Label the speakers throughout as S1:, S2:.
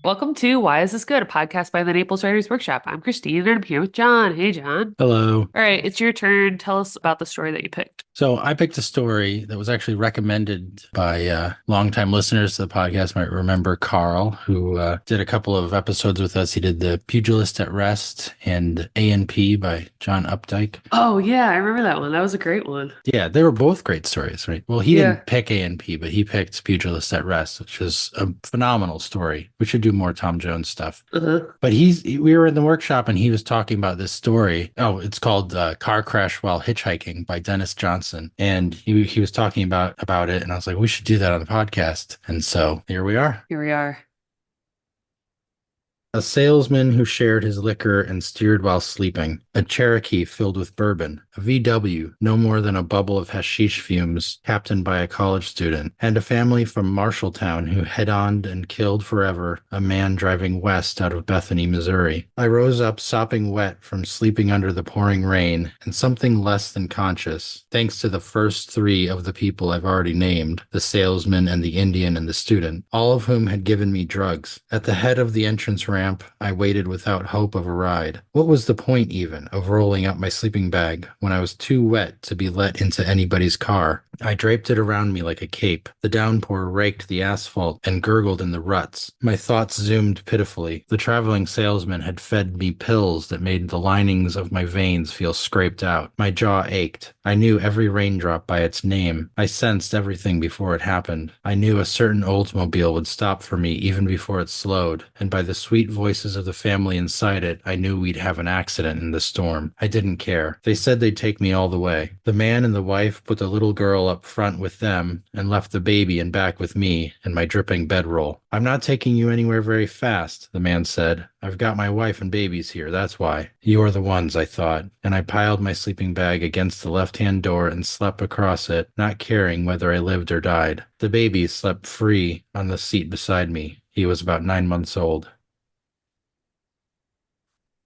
S1: Welcome to Why Is This Good? A podcast by the Naples Writers Workshop. I'm Christine and I'm here with John. Hey, John.
S2: Hello.
S1: All right, it's your turn. Tell us about the story that you picked.
S2: So I picked a story that was actually recommended by longtime listeners to the podcast. Might remember Carl, who did a couple of episodes with us. He did The Pugilist at Rest and A&P by John Updike.
S1: Oh, yeah, I remember that one. That was a great one.
S2: Yeah, they were both great stories, right? Well, he
S1: Yeah.
S2: didn't pick A&P, but he picked Pugilist at Rest, which is a phenomenal story. We should do more Tom Jones stuff.
S1: Uh-huh.
S2: But we were in the workshop and he was talking about this story. Oh, it's called Car Crash While Hitchhiking by Denis Johnson. And he was talking about it. And I was like, we should do that on the podcast. And so here we are.
S1: Here we are.
S2: A salesman who shared his liquor and steered while sleeping, a Cherokee filled with bourbon, a VW no more than a bubble of hashish fumes captained by a college student, and a family from Marshalltown who head-oned and killed forever a man driving west out of Bethany, Missouri. I rose up sopping wet from sleeping under the pouring rain and something less than conscious, thanks to the first three of the people I've already named, the salesman and the Indian and the student, all of whom had given me drugs. At the head of the entrance ramp, I waited without hope of a ride. What was the point, even, of rolling up my sleeping bag when I was too wet to be let into anybody's car? I draped it around me like a cape. The downpour raked the asphalt and gurgled in the ruts. My thoughts zoomed pitifully. The traveling salesman had fed me pills that made the linings of my veins feel scraped out. My jaw ached. I knew every raindrop by its name. I sensed everything before it happened. I knew a certain Oldsmobile would stop for me even before it slowed, and by the sweet voices of the family inside it, I knew we'd have an accident in the storm. I didn't care. They said they'd take me all the way. The man and the wife put the little girl up front with them and left the baby in back with me and my dripping bedroll. I'm not taking you anywhere very fast, the man said. I've got my wife and babies here, that's why. You're the ones, I thought, and I piled my sleeping bag against the left-hand door and slept across it, not caring whether I lived or died. The baby slept free on the seat beside me. He was about 9 months old.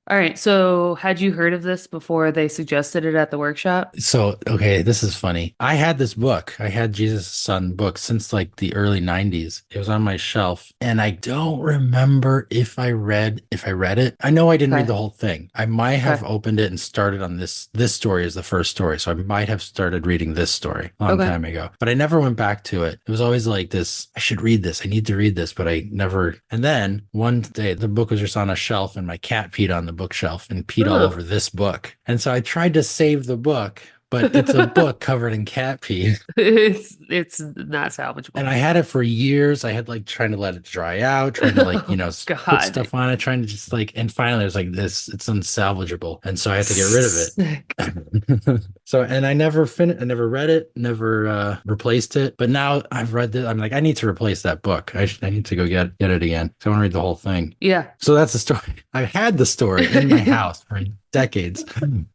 S1: All right, so had you heard of this before they suggested it at the workshop?
S2: So, okay, this is funny. I had this book. I had Jesus' Son book since like the early 90s. It was on my shelf, and I don't remember if I read it. I know I didn't read
S1: Okay.
S2: the whole thing. I might have
S1: Okay.
S2: opened it and started on this story as the first story. So I might have started reading this story a long
S1: Okay.
S2: time ago. But I never went back to it. It was always like this, I should read this. I need to read this, but I never. And then one day the book was just on a shelf and my cat peed on the bookshelf and peed all
S1: Oh.
S2: over this book. And so I tried to save the book, but it's a book covered in cat pee.
S1: It's not salvageable.
S2: And I had it for years. I had like trying to let it dry out, trying to like,
S1: Oh,
S2: put
S1: God.
S2: stuff on it, trying to just like, and finally it was like this, it's unsalvageable. And so I had to get rid of
S1: Sick.
S2: it. So, and I never read it, never replaced it. But now I've read it. I'm like, I need to replace that book. I need to go get it again. So I want to read the whole thing.
S1: Yeah.
S2: So that's the story. I had the story in my house for decades,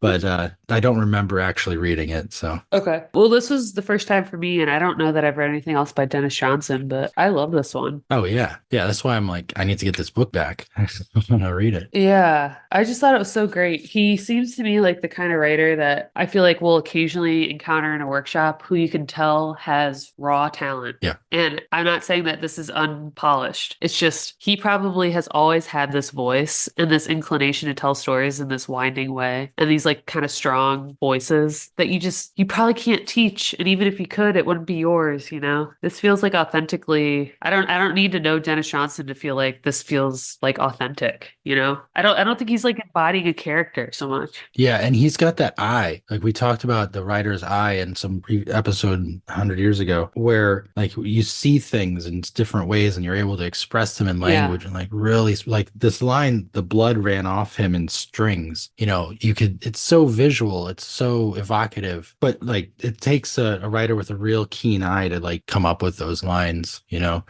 S2: but I don't remember actually reading it. So,
S1: Okay. Well, this was the first time for me, and I don't know that I've read anything else by Denis Johnson, but I love this one.
S2: oh yeah, yeah. That's why I'm like, I need to get this book back. I want to read it.
S1: Yeah, I just thought it was so great. He seems to me like the kind of writer that I feel like we'll occasionally encounter in a workshop who you can tell has raw talent.
S2: Yeah.
S1: And I'm not saying that this is unpolished. It's just he probably has always had this voice and this inclination to tell stories in this winding way and these like kind of strong voices that you probably can't teach. And even if you could, it wouldn't be yours, you know? This feels like authentically. I don't need to know Dennis Johnson to feel like this feels like authentic, you know? I don't think he's like embodying a character so much.
S2: Yeah, and he's got that eye. Like we talked about the writer's eye in some episode 100 years ago, where like you see things in different ways and you're able to express them in
S1: Yeah.
S2: language and like really like this line, the blood ran off him in strings. It's so visual, it's so evocative, but like it takes a writer with a real keen eye to like come up with those lines,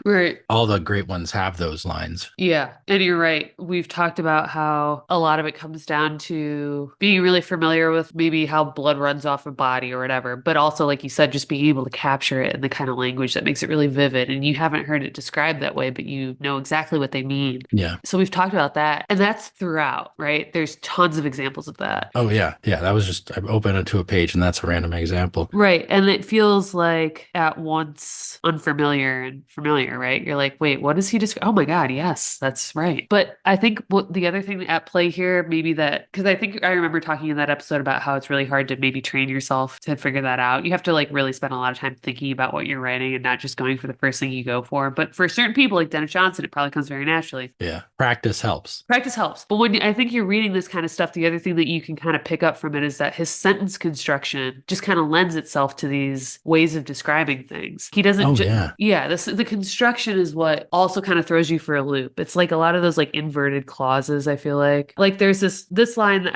S1: Right.
S2: all the great ones have those lines.
S1: Yeah, and you're right. We've talked about how a lot of it comes down to being really familiar with maybe how blood runs off a body or whatever, but also, like you said, just being able to capture it in the kind of language that makes it really vivid. And you haven't heard it described that way, but you know exactly what they mean.
S2: Yeah.
S1: So we've talked about that, and that's throughout, right? There's tons of examples of that.
S2: Oh yeah. Yeah. That was just I opened it to a page and that's a random example.
S1: Right. And it feels like at once unfamiliar and familiar, right? You're like, wait, what is he just? Oh my God, yes, that's right. But I think what the other thing at play here, maybe that, because I think I remember talking in that episode about how it's really hard to maybe train yourself to figure that out. You have to like really spend a lot of time thinking about what you're writing and not just going for the first thing you go for. But for certain people like Denis Johnson, it probably comes very naturally.
S2: Yeah. Practice helps.
S1: Practice helps. But when I think you're reading this kind of stuff, the other thing that you can kind of pick up from it is that his sentence construction just kind of lends itself to these ways of describing things. He doesn't
S2: Oh
S1: just,
S2: yeah.
S1: yeah, the construction is what also kind of throws you for a loop. It's like a lot of those like inverted clauses, I feel like. Like there's this line that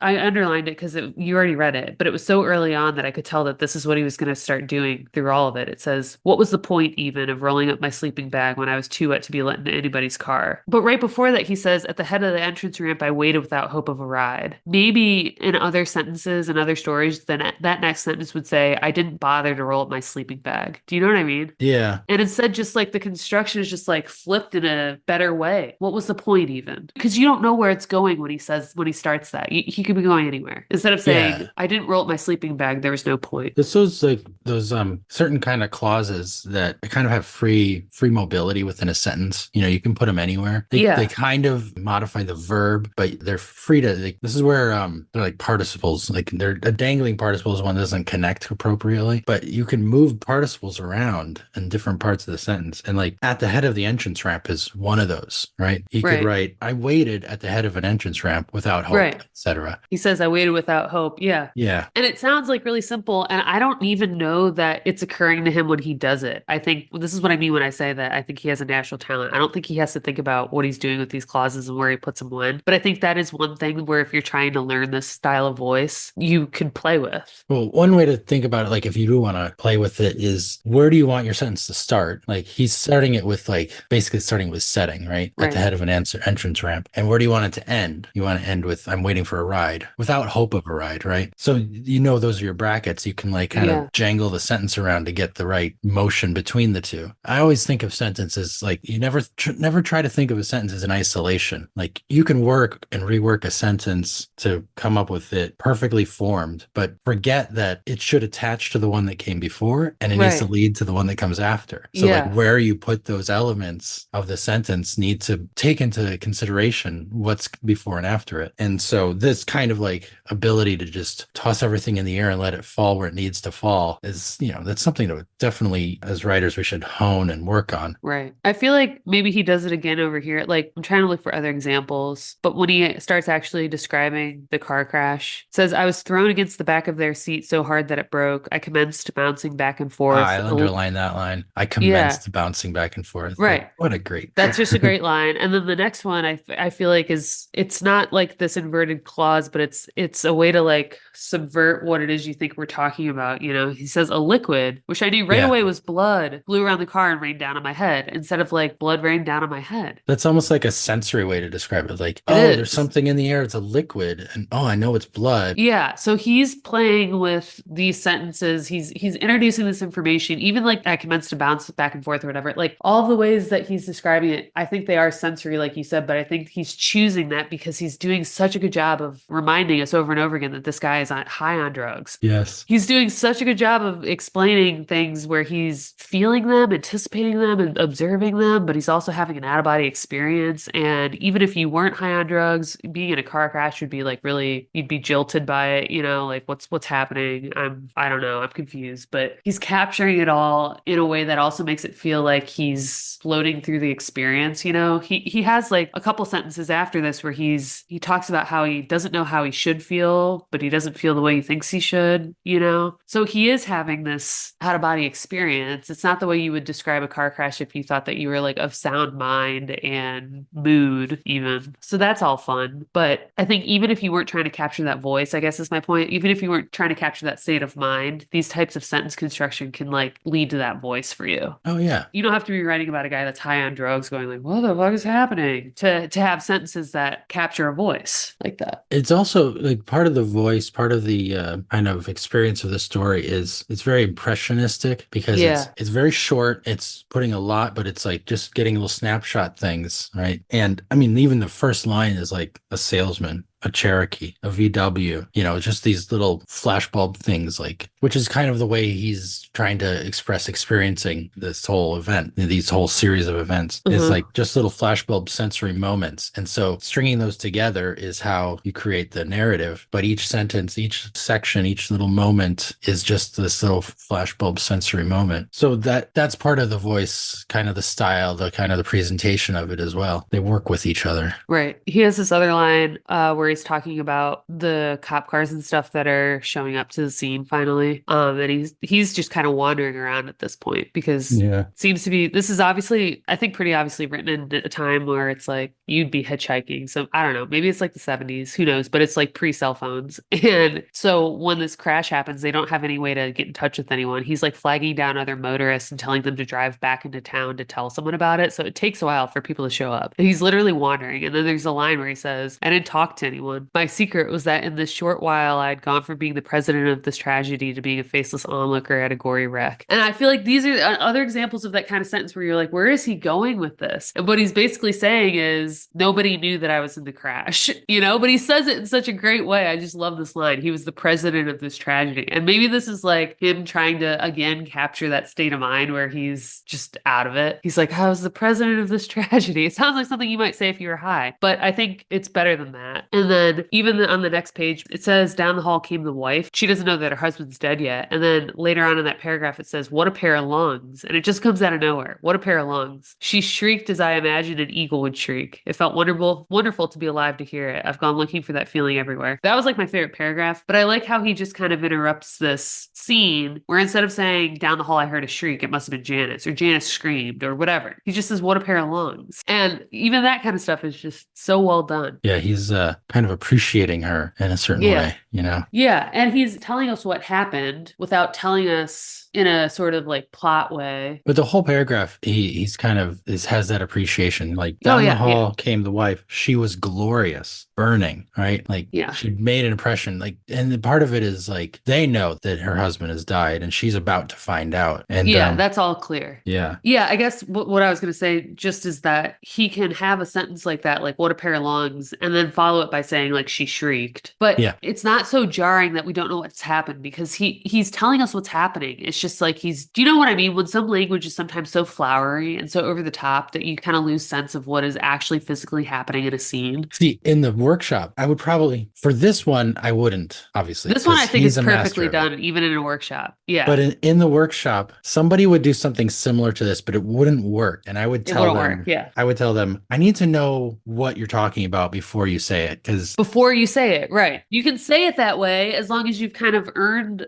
S1: I underlined it because you already read it, but it was so early on that I could tell that this is what he was going to start doing through all of it. It says, "What was the point even of rolling up my sleeping bag when I was too wet to be let into anybody's car?" But right before that, he says, "At the head of the entrance ramp, I waited without hope of a ride." Maybe in other sentences and other stories, then that next sentence would say, "I didn't bother to roll up my sleeping bag." Do you know what I mean?
S2: Yeah.
S1: And instead, just like the construction is just like flipped in a better way. What was the point even? Because you don't know where it's going when he starts that. He could be going anywhere. Instead of saying,
S2: Yeah.
S1: "I didn't roll up my sleeping bag," there was no point.
S2: This was like those certain kind of clauses that kind of have free mobility within a sentence. You know, you can put them anywhere. They
S1: Yeah.
S2: kind of modify the verb, but they're free to like, this is where they're like participles. Like they're a dangling participle is one that doesn't connect appropriately, but you can move participles around in different parts of the sentence. And like at the head of the entrance ramp is one of those, right? You could
S1: Right.
S2: write, I waited at the head of an entrance ramp without hope,
S1: Right.
S2: etc.
S1: He says, "I waited without hope." Yeah.
S2: Yeah.
S1: And it sounds like really simple. And I don't even know that it's occurring to him when he does it. I think this is what I mean when I say that I think he has a natural talent. I don't think he has to think about what he's doing with these clauses and where he puts them when. But I think that is one thing where if you're trying to learn this style of voice, you can play with.
S2: Well, one way to think about it, like if you do want to play with it, is where do you want your sentence to start? Like he's starting it with like basically starting with setting, right? At the
S1: Right.
S2: head of an entrance ramp. And where do you want it to end? You want to end with I'm waiting for a ride without hope of a ride, right? So you know those are your brackets. You can like kind
S1: Yeah.
S2: of jangle the sentence around to get the right motion between the two. I always think of sentences like you never try to think of a sentence as in isolation. Like you can work and rework a sentence to come up with it perfectly formed, but forget that it should attach to the one that came before and it needs to
S1: Right.
S2: lead to the one that comes after. So like
S1: Yeah.
S2: where you put those elements of the sentence need to take into consideration what's before and after it. And so this kind of like ability to just toss everything in the air and let it fall where it needs to fall is, you know, that's something that definitely as writers we should hone and work on.
S1: Right. I feel like maybe he does it again over here. Like I'm trying to look for other examples, but when he starts actually describing the car crash, it says, "I was thrown against the back of their seat so hard that it broke. I commenced bouncing back and forth."
S2: I underline that line. I
S1: Yeah.
S2: commenced bouncing back and forth. Like,
S1: Right.
S2: what a great.
S1: That's just a great line. And then the next one I feel like is it's not like this inverted clause, but it's a way to like subvert what it is you think we're talking about. You know, he says a liquid, which I knew right
S2: Yeah.
S1: away was blood, flew around the car and rained down on my head instead of like blood rained down on my head.
S2: That's almost like a sensory way to describe it. Like,
S1: It
S2: oh, there's
S1: is.
S2: something in the air. It's a liquid. And oh, I know it's blood.
S1: Yeah, so he's playing with these sentences. He's introducing this information, even like I commenced to bounce back and forth or whatever. Like all the ways that he's describing it, I think they are sensory, like you said, but I think he's choosing that because he's doing such a good job of reminding us over and over again that this guy is high on drugs.
S2: Yes.
S1: He's doing such a good job of explaining things where he's feeling them, anticipating them, and observing them, but he's also having an out of body experience. And even if you weren't high on drugs, being in a car crash would be like really, you'd be jilted by it, you know, like what's happening? I don't know, I'm confused, but he's capturing it all in a way that also makes it feel like he's floating through the experience, you know. He has like a couple sentences after this where he talks about how he doesn't know how he should feel, but he doesn't feel the way he thinks he should, you know? So he is having this out of body experience. It's not the way you would describe a car crash if you thought that you were like of sound mind and mood, even. So that's all fun. But I think even if you weren't trying to capture that voice, I guess is my point, even if you weren't trying to capture that state of mind, these types of sentence construction can like lead to that voice for you.
S2: Oh, yeah.
S1: You don't have to be writing about a guy that's high on drugs going like, what the fuck is happening? To have sentences that capture a voice like that.
S2: It's also like part of the voice, part of the kind of experience of the story is it's very impressionistic because
S1: Yeah.
S2: it's very short. It's putting a lot, but it's like just getting little snapshot things, right? And I mean, even the first line is like a salesman. a Cherokee, a VW, just these little flashbulb things, like, which is kind of the way he's trying to express experiencing this whole event, these whole series of events, is
S1: Uh-huh.
S2: like just little flashbulb sensory moments. And so stringing those together is how you create the narrative. But each sentence, each section, each little moment is just this little flashbulb sensory moment. So that's part of the voice, kind of the style, the kind of the presentation of it as well. They work with each other.
S1: Right. He has this other line where he's talking about the cop cars and stuff that are showing up to the scene finally. And he's just kind of wandering around at this point because
S2: Yeah.
S1: it seems to be this is obviously, I think, pretty obviously written in a time where it's like you'd be hitchhiking. So I don't know, maybe it's like the 70s, who knows, but it's like pre-cell phones. And so when this crash happens, they don't have any way to get in touch with anyone. He's like flagging down other motorists and telling them to drive back into town to tell someone about it. So it takes a while for people to show up. And he's literally wandering. And then there's a line where he says, I didn't talk to anyone. My secret was that in this short while, I'd gone from being the president of this tragedy to being a faceless onlooker at a gory wreck. And I feel like these are other examples of that kind of sentence where you're like, where is he going with this? And what he's basically saying is, nobody knew that I was in the crash, but he says it in such a great way. I just love this line. He was the president of this tragedy. And maybe this is like him trying to, again, capture that state of mind where he's just out of it. He's like, I was the president of this tragedy. It sounds like something you might say if you were high, but I think it's better than that. And then even on the next page, it says, down the hall came the wife. She doesn't know that her husband's dead yet. And then later on in that paragraph, it says, what a pair of lungs. And it just comes out of nowhere. What a pair of lungs. She shrieked as I imagined an eagle would shriek. It felt wonderful to be alive to hear it. I've gone looking for that feeling everywhere. That was like my favorite paragraph, but I like how he just kind of interrupts this scene where instead of saying down the hall I heard a shriek, it must have been Janice, or Janice screamed, or whatever. He just says, what a pair of lungs. And even that kind of stuff is just so well done.
S2: Yeah, he's kind of appreciating her in a certain
S1: Yeah.
S2: way.
S1: Yeah, and he's telling us what happened without telling us in a sort of like plot way.
S2: But the whole paragraph, he's kind of has that appreciation. Like,
S1: Oh
S2: down the
S1: yeah, yeah.
S2: hall came the wife. She was glorious, burning, right? Like,
S1: Yeah.
S2: she made an impression. Like, and the part of it is like they know that her husband has died, and she's about to find out. And
S1: Yeah, that's all clear.
S2: yeah,
S1: Yeah, I guess what I was going to say just is that he can have a sentence like that, like, what a pair of lungs, and then follow it by saying, like, she shrieked. But
S2: yeah.
S1: it's not so jarring that we don't know what's happened because he's telling us what's happening. It's just like do you know what I mean? When some language is sometimes so flowery and so over the top that you kind of lose sense of what is actually physically happening in a scene.
S2: See, in the workshop, I would probably, for this one, I wouldn't, obviously,
S1: This one I
S2: because
S1: think
S2: he's
S1: is
S2: a master
S1: perfectly
S2: of it.
S1: done, even in a workshop. Yeah,
S2: But in the workshop, somebody would do something similar to this, but it wouldn't work. And
S1: it wouldn't work. Yeah.
S2: I would tell them, I need to know what you're talking about before you say it. Because
S1: Before you say it, right. You can say it that way as long as you've kind of earned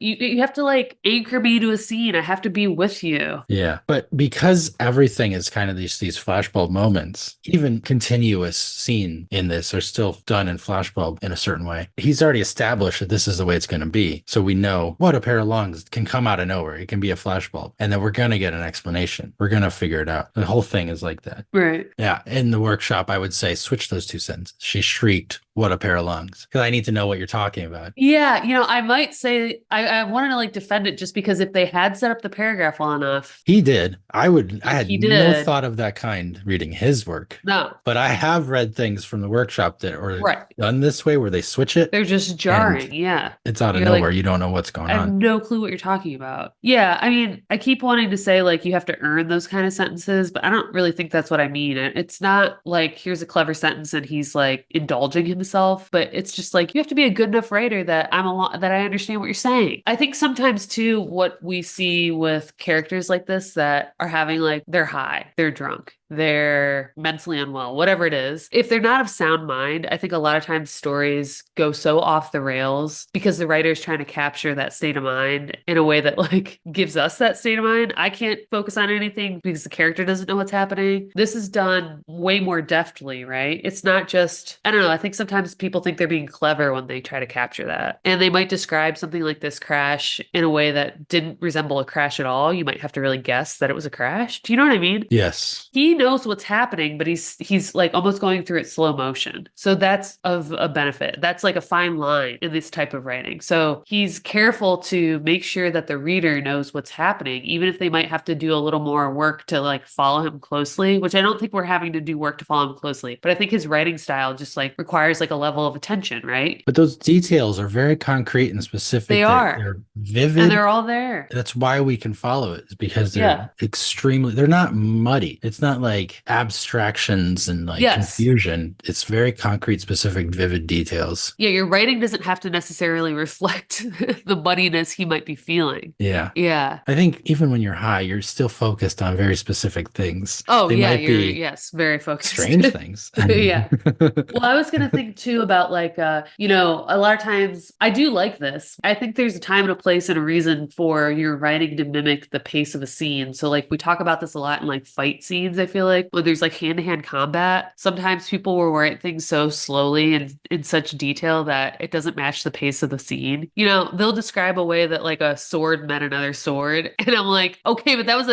S1: you have to like anchor me to a scene. I have to be with you.
S2: yeah, but because everything is kind of these flashbulb moments, even continuous scene in this are still done in flashbulb in a certain way. He's already established that this is the way it's going to be. So we know what a pair of lungs can come out of nowhere. It can be a flashbulb. And then we're going to get an explanation. We're going to figure it out. The whole thing is like that.
S1: Right.
S2: Yeah. In the workshop, I would say switch those two sentences. She shrieked, what a pair of lungs. Because I need to know what you're talking about.
S1: Yeah, I might say I wanted to like defend it just because if they had set up the paragraph well enough,
S2: He did. I had
S1: he
S2: no
S1: did.
S2: thought of that kind reading his work.
S1: No,
S2: But I have read things from the workshop that are
S1: right.
S2: done this way where they switch it.
S1: They're just jarring. Yeah.
S2: It's out of
S1: You're
S2: nowhere.
S1: like,
S2: You don't know what's going
S1: I have
S2: on.
S1: no clue what you're talking about. Yeah, I mean, I keep wanting to say like you have to earn those kind of sentences, but I don't really think that's what I mean. It's not like here's a clever sentence and he's like indulging himself, but it's just like you have to be a good enough writer that that I understand what you're saying. I think sometimes too what we see with characters like this that are having like they're high, they're drunk, they're mentally unwell, whatever it is. If they're not of sound mind, I think a lot of times stories go so off the rails because the writer is trying to capture that state of mind in a way that like gives us that state of mind. I can't focus on anything because the character doesn't know what's happening. This is done way more deftly, right? It's not just, I don't know, I think sometimes people think they're being clever when they try to capture that. And they might describe something like this crash in a way that didn't resemble a crash at all. You might have to really guess that it was a crash. Do you know what I mean?
S2: Yes.
S1: He knows what's happening, but he's like almost going through it slow motion. So that's of a benefit. That's like a fine line in this type of writing. So he's careful to make sure that the reader knows what's happening, even if they might have to do a little more work to like follow him closely, which I don't think we're having to do work to follow him closely. But I think his writing style just like requires like a level of attention, right?
S2: But those details are very concrete and
S1: They
S2: specific.
S1: are.
S2: They're
S1: And
S2: vivid.
S1: they're all there.
S2: That's why we can follow it, is because
S1: Yeah.
S2: they're not muddy. It's not like abstractions and like
S1: Yes.
S2: confusion. It's very concrete, specific, vivid details.
S1: Yeah, your writing doesn't have to necessarily reflect the muddiness he might be feeling.
S2: Yeah.
S1: Yeah.
S2: I think even when you're high, you're still focused on very specific things.
S1: Oh,
S2: They
S1: yeah,
S2: might
S1: you're,
S2: be
S1: yes, very focused.
S2: strange things.
S1: Yeah. Well, I was gonna think too about like a lot of times I do like this. I think there's a time and a place and a reason for your writing to mimic the pace of a scene. So like we talk about this a lot in like fight scenes, I feel like when there's like hand-to-hand combat, sometimes people will write things so slowly and in such detail that it doesn't match the pace of the scene. They'll describe a way that like a sword met another sword, and I'm like, okay, but that was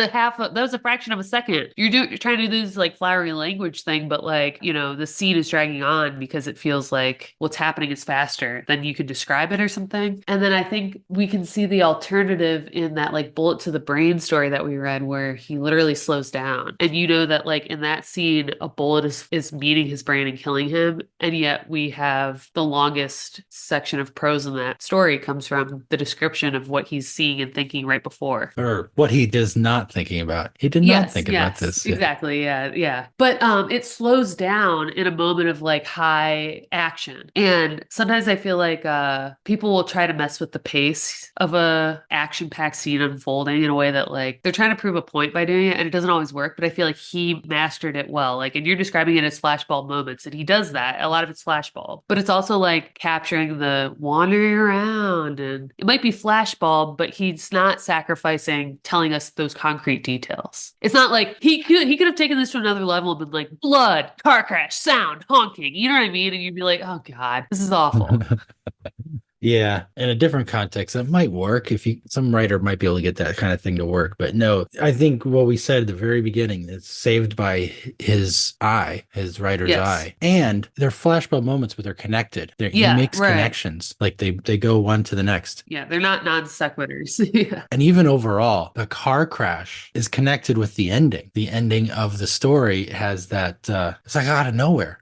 S1: a fraction of a second. You're trying to do this like flowery language thing, but like, the scene is dragging on because it feels like what's happening is faster than you could describe it or something. And then I think we can see the alternative in that like bullet to the brain story that we read where he literally slows down. And you know that like in that scene, a bullet is meeting his brain and killing him. And yet we have the longest section of prose in that story comes from the description of what he's seeing and thinking right before.
S2: Or what he is not thinking about. He did not
S1: Yes,
S2: think about
S1: yes,
S2: this. Yeah.
S1: exactly. Yeah, yeah. But it slows down in a moment of like high action. And sometimes I feel like people will try to mess with the pace of a action-packed scene unfolding in a way that like they're trying to prove a point by doing it and it doesn't always work, but I feel like he mastered it well. Like and you're describing it as flashbulb moments and he does that. A lot of it's flashbulb. But it's also like capturing the wandering around and it might be flashbulb, but he's not sacrificing telling us those concrete details. It's not like he could have taken this to another level and been like blood, car crash, sound, honking. You know what I mean? And you'd be like, oh God, this is awful.
S2: Yeah, in a different context, that might work if some writer might be able to get that kind of thing to work. But no, I think what we said at the very beginning, it's saved by his eye, his writer's
S1: Yes.
S2: eye. And they're flashbulb moments, but they're connected. He
S1: Yeah,
S2: makes
S1: right.
S2: connections. Like they go one to the next.
S1: Yeah, they're not non sequiturs. Yeah.
S2: And even overall, the car crash is connected with the ending. The ending of the story has that it's like out of nowhere.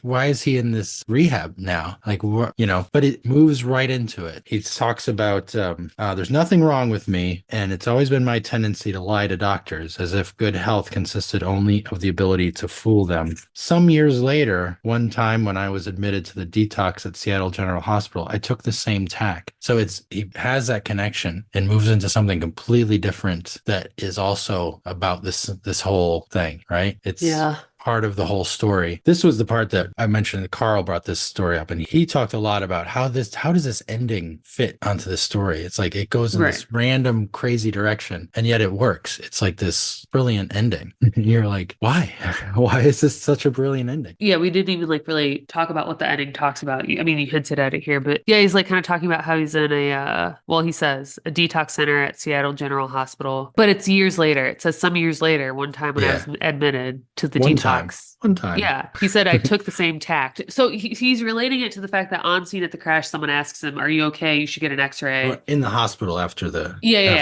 S2: Why is he in this rehab now? Like, but it moves right into it. He talks about there's nothing wrong with me, and it's always been my tendency to lie to doctors as if good health consisted only of the ability to fool them. Some years later, one time when I was admitted to the detox at Seattle General Hospital, I took the same tack. So he has that connection and moves into something completely different that is also about this whole thing, right? It's
S1: Yeah.
S2: part of the whole story. This was the part that I mentioned that Carl brought this story up, and he talked a lot about how does this ending fit onto the story. It's like it goes in
S1: Right.
S2: this random crazy direction and yet it works. It's like this brilliant ending. You're like, why? Why is this such a brilliant ending?
S1: Yeah, we didn't even like really talk about what the ending talks about. I mean, you hinted at it here, but yeah, he's like kind of talking about how he's in he says a detox center at Seattle General Hospital, but it's years later. It says some years later, one time when I was admitted to the detox.
S2: One time.
S1: Yeah, he said I took the same tact. So he's relating it to the fact that on scene at the crash, someone asks him, "Are you okay? You should get an X-ray."
S2: Or in the hospital after the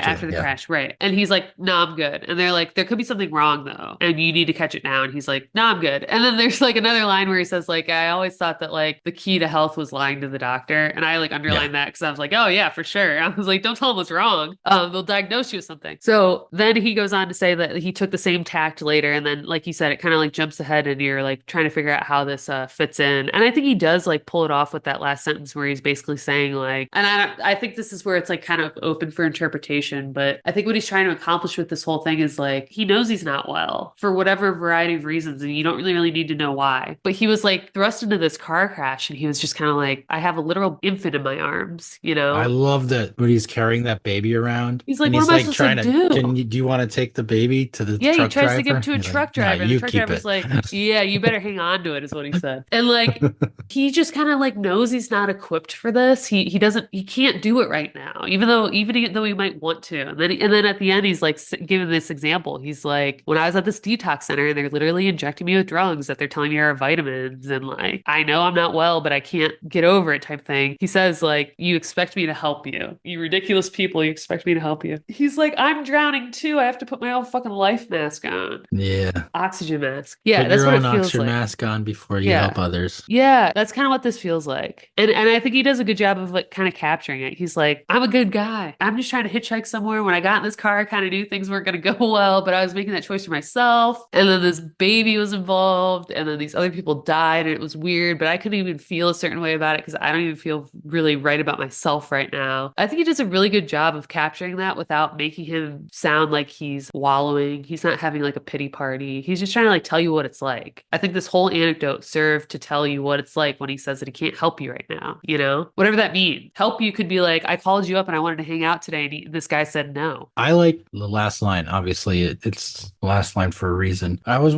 S1: After the crash, right? And he's like, "No, I'm good." And they're like, "There could be something wrong though, and you need to catch it now." And he's like, "No, I'm good." And then there's like another line where he says, "Like I always thought that like the key to health was lying to the doctor," and I like underlined that because I was like, "Oh yeah, for sure." I was like, "Don't tell them what's wrong. They'll diagnose you with something." So then he goes on to say that he took the same tact later, and then like you said, it kind of like jumps ahead, and you're like trying to figure out how this fits in. And I think he does like pull it off with that last sentence where he's basically saying like, and I think this is where it's like kind of open for interpretation, but I think what he's trying to accomplish with this whole thing is like he knows he's not well for whatever variety of reasons, and you don't really need to know why. But he was like thrust into this car crash, and he was just kind of like, I have a literal infant in my arms,
S2: I love that when he's carrying that baby around.
S1: He's like,
S2: and
S1: what
S2: he's
S1: am I
S2: like
S1: supposed
S2: trying
S1: to
S2: to,
S1: do?
S2: do you want to take the baby to the
S1: Yeah, he
S2: truck
S1: tries to
S2: driver?
S1: give it to a
S2: He's
S1: truck
S2: like, nah,
S1: driver, and the
S2: you
S1: truck
S2: keep
S1: driver's
S2: it.
S1: like, yeah, you better hang on to it, is what he said. And like, he just kind of like knows he's not equipped for this. He can't do it right now, even though he might want to. And then at the end, he's like giving this example. He's like, when I was at this detox center, and they're literally injecting me with drugs that they're telling me are vitamins, and like, I know I'm not well, but I can't get over it type thing. He says like, you expect me to help you, you ridiculous people. You expect me to help you. He's like, I'm drowning too. I have to put my own fucking life mask on.
S2: Yeah.
S1: Oxygen mask. Yeah,
S2: Put
S1: that's
S2: your
S1: what it
S2: own
S1: feels
S2: oxygen
S1: like.
S2: mask on before you help
S1: Yeah.
S2: others.
S1: Yeah, that's kind of what this feels like. And I think he does a good job of like kind of capturing it. He's like, I'm a good guy. I'm just trying to hitchhike somewhere. When I got in this car, I kind of knew things weren't going to go well, but I was making that choice for myself. And then this baby was involved, and then these other people died, and it was weird, but I couldn't even feel a certain way about it because I don't even feel really right about myself right now. I think he does a really good job of capturing that without making him sound like he's wallowing. He's not having like a pity party. He's just trying to like tell you what it's like. I think this whole anecdote served to tell you what it's like when he says that he can't help you right now, whatever that means. Help you could be like, I called you up and I wanted to hang out today, and this guy said no.
S2: I like the last line. Obviously, it's the last line for a reason. I was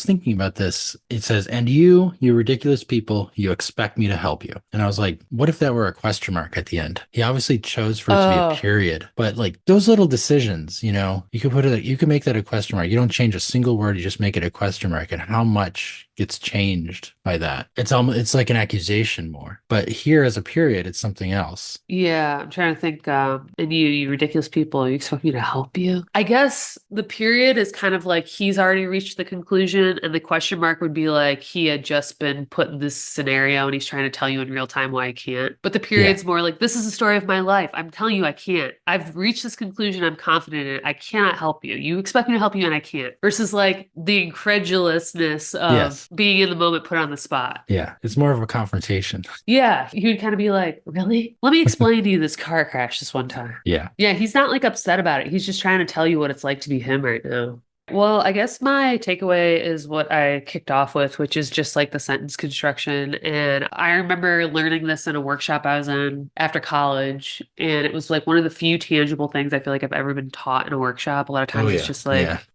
S2: thinking about this. It says, and you ridiculous people, you expect me to help you. And I was like, what if that were a question mark at the end? He obviously chose for it to be a
S1: Oh,
S2: period, but like those little decisions, you could make that a question mark. You don't change a single word, you just make it a question mark. And how much gets changed by that? It's like an accusation more. But here as a period, it's something else.
S1: yeah, I'm trying to think. And you ridiculous people, you expect me to help you? I guess the period is kind of like he's already reached the conclusion, and the question mark would be like he had just been put in this scenario and he's trying to tell you in real time why I can't. But the
S2: Yeah.
S1: period's more like, this is the story of my life. I'm telling you I can't. I've reached this conclusion. I'm confident in it. I cannot help you. You expect me to help you and I can't. Versus like the incredulousness of
S2: Yes.
S1: being in the moment put on the spot.
S2: Yeah. It's more of a confrontation.
S1: Yeah, he would kind of be like, really? Let me explain to you this car crash this one time.
S2: Yeah.
S1: Yeah, he's not like upset about it. He's just trying to tell you what it's like to be him right now. Well, I guess my takeaway is what I kicked off with, which is just like the sentence construction. And I remember learning this in a workshop I was in after college. And it was like one of the few tangible things I feel like I've ever been taught in a workshop. A lot of
S2: Oh
S1: times it's
S2: yeah.
S1: just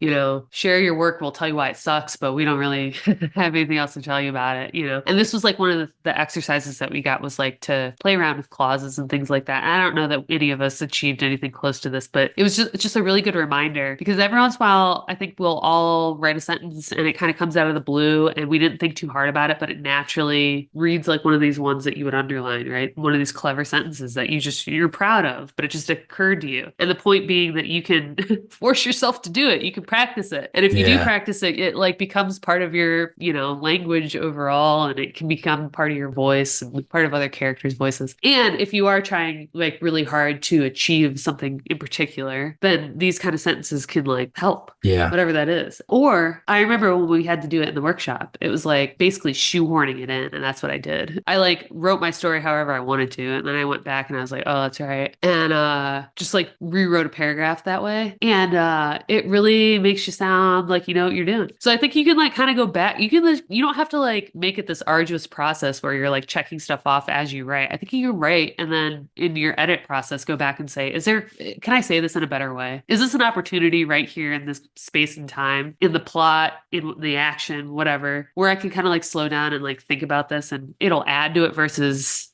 S2: Yeah.
S1: like, share your work. We'll tell you why it sucks, but we don't really have anything else to tell you about it. And this was like one of the exercises that we got was like to play around with clauses and things like that. I don't know that any of us achieved anything close to this, but it's just a really good reminder because every once in a while, I think we'll all write a sentence and it kind of comes out of the blue and we didn't think too hard about it, but it naturally reads like one of these ones that you would underline, right? One of these clever sentences that you're proud of, but it just occurred to you. And the point being that you can force yourself to do it. You can practice it. And if you do
S2: Yeah.
S1: practice it, it like becomes part of your, language overall, and it can become part of your voice and part of other characters' voices. And if you are trying like really hard to achieve something in particular, then these kind of sentences can like help
S2: Yeah.
S1: whatever that is. Or I remember when we had to do it in the workshop, it was like basically shoehorning it in. And that's what I did. I like wrote my story however I wanted to. And then I went back and I was like, oh, that's right. And just like rewrote a paragraph that way. And it really makes you sound like you know what you're doing. So I think you can like kind of go back. You don't have to like make it this arduous process where you're like checking stuff off as you write. I think you can write and then in your edit process, go back and say, can I say this in a better way? Is this an opportunity right here in this space and time, in the plot, in the action, whatever, where I can kind of like slow down and like think about this and it'll add to it versus,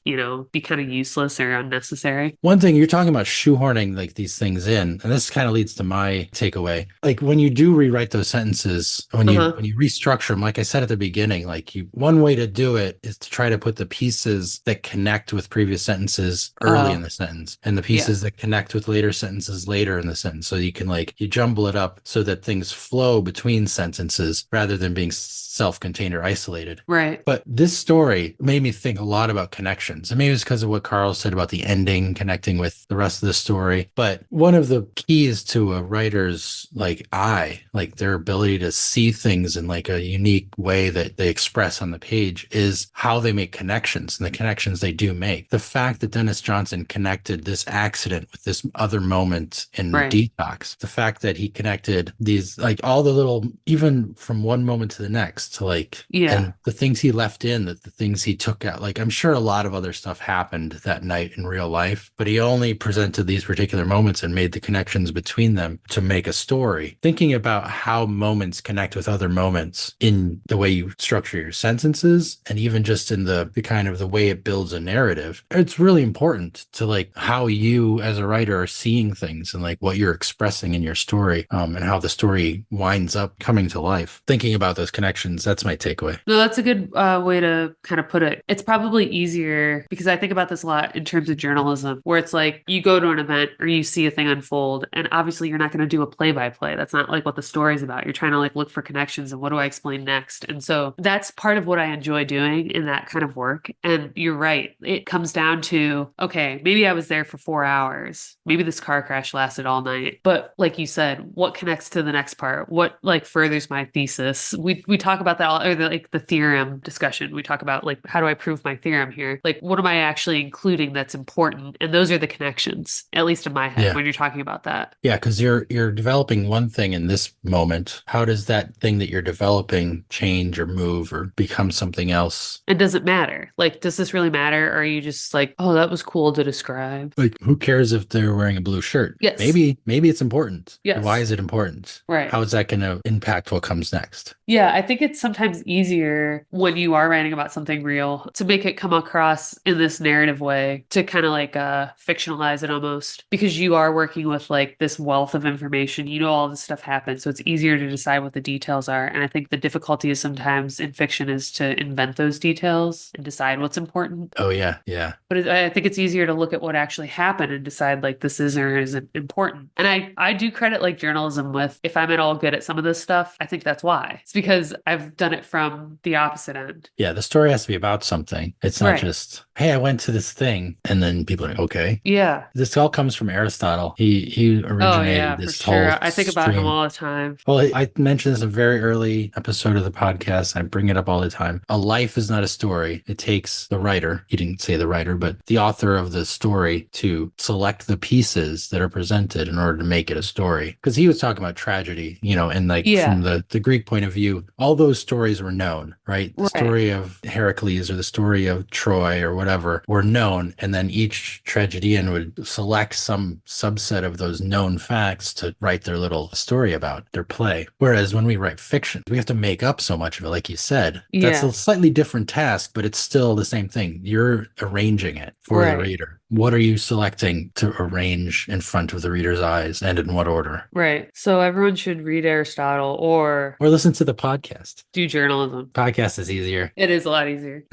S1: be kind of useless or unnecessary.
S2: One thing you're talking about shoehorning like these things in, and this kind of leads to my takeaway. Like when you do rewrite those sentences,
S1: Uh-huh.
S2: when you restructure them, like I said at the beginning, one way to do it is to try to put the pieces that connect with previous sentences early in
S1: Oh,
S2: the sentence, and the
S1: yeah.
S2: pieces that connect with later sentences later in the sentence. So you can you jumble it up so that things flow between sentences rather than being self-contained or isolated.
S1: Right.
S2: But this story made me think a lot about connections. And maybe it's because of what Carl said about the ending connecting with the rest of the story. But one of the keys to a writer's eye, like their ability to see things in like a unique way that they express on the page, is how they make connections and the connections they do make. The fact that Denis Johnson connected this accident with this other moment in
S1: Right.
S2: Detox, the fact that he connected these, like all the little, even from one moment to the next, to
S1: Yeah.
S2: and the things he left in, the things he took out. Like I'm sure a lot of other stuff happened that night in real life, but he only presented these particular moments and made the connections between them to make a story. Thinking about how moments connect with other moments in the way you structure your sentences and even just in the kind of the way it builds a narrative, it's really important to like how you as a writer are seeing things and like what you're expressing in your story, and how the story winds up coming to life. Thinking about those connections, that's my takeaway.
S1: No, that's a good way to kind of put it. It's probably easier because I think about this a lot in terms of journalism, where it's like you go to an event or you see a thing unfold, and obviously you're not going to do a play-by-play. That's not like what the story's about. You're trying to like look for connections and what do I explain next? And so that's part of what I enjoy doing in that kind of work. And you're right. It comes down to, okay, maybe I was there for 4 hours. Maybe this car crash lasted all night. But like you said, what connects to the next part? What like furthers my thesis? We talk about that, or the theorem discussion. We talk about like, how do I prove my theorem here? Like, what am I actually including that's important? And those are the connections, at least in my head, when you're talking about that.
S2: Yeah, because you're developing one thing in this moment. How does that thing that you're developing change or move or become something else?
S1: And does it matter? Like, does this really matter? Or are you just like, oh, that was cool to describe?
S2: Like, who cares if they're wearing a blue shirt?
S1: Yes.
S2: Maybe it's important.
S1: Yes.
S2: Why is it important?
S1: Right.
S2: How is that going to impact what comes next?
S1: Yeah, I think it's sometimes easier when you are writing about something real to make it come across in this narrative way, to kind of like fictionalize it almost, because you are working with like this wealth of information. You know, all this stuff happens, so it's easier to decide what the details are. And I think the difficulty is sometimes in fiction is to invent those details and decide what's important.
S2: Oh, yeah. Yeah.
S1: But I think it's easier to look at what actually happened and decide like this is or isn't important. And I do credit like journalism with, if I'm at all good at some of this stuff, I think that's why. It's because I've done it from the opposite end.
S2: Yeah, the story has to be about something. It's not just, hey, I went to this thing, and then people are like, okay.
S1: Yeah.
S2: This all comes from Aristotle. He originated this whole
S1: I think about him all the time.
S2: Well, I mentioned this in a very early episode of the podcast. I bring it up all the time. A life is not a story. It takes the writer, he didn't say the writer, but the author of the story to select the pieces that are presented in order to make it a story. Because he was talking about tragedy, and like from the Greek point of view, all those stories were known, right? The story of Heracles or the story of Troy or whatever were known. And then each tragedian would select some subset of those known facts to write their little story about, their play. Whereas when we write fiction, we have to make up so much of it, like you said. That's a slightly different task, but it's still the same thing. You're arranging it for the reader. What are you selecting to arrange in front of the reader's eyes, and in what order?
S1: Right. So everyone should read Aristotle or
S2: listen to the podcast.
S1: Do journalism.
S2: Podcast is easier.
S1: It is a lot easier.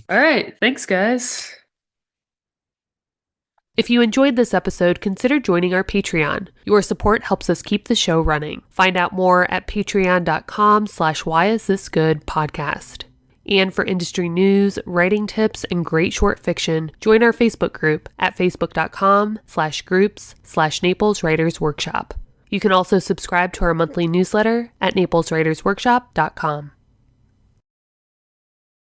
S1: All right. Thanks, guys. If you enjoyed this episode, consider joining our Patreon. Your support helps us keep the show running. Find out more at patreon.com/whyisthisgoodpodcast. And for industry news, writing tips, and great short fiction, join our Facebook group at facebook.com/groups/Naples Writers Workshop. You can also subscribe to our monthly newsletter at napleswritersworkshop.com.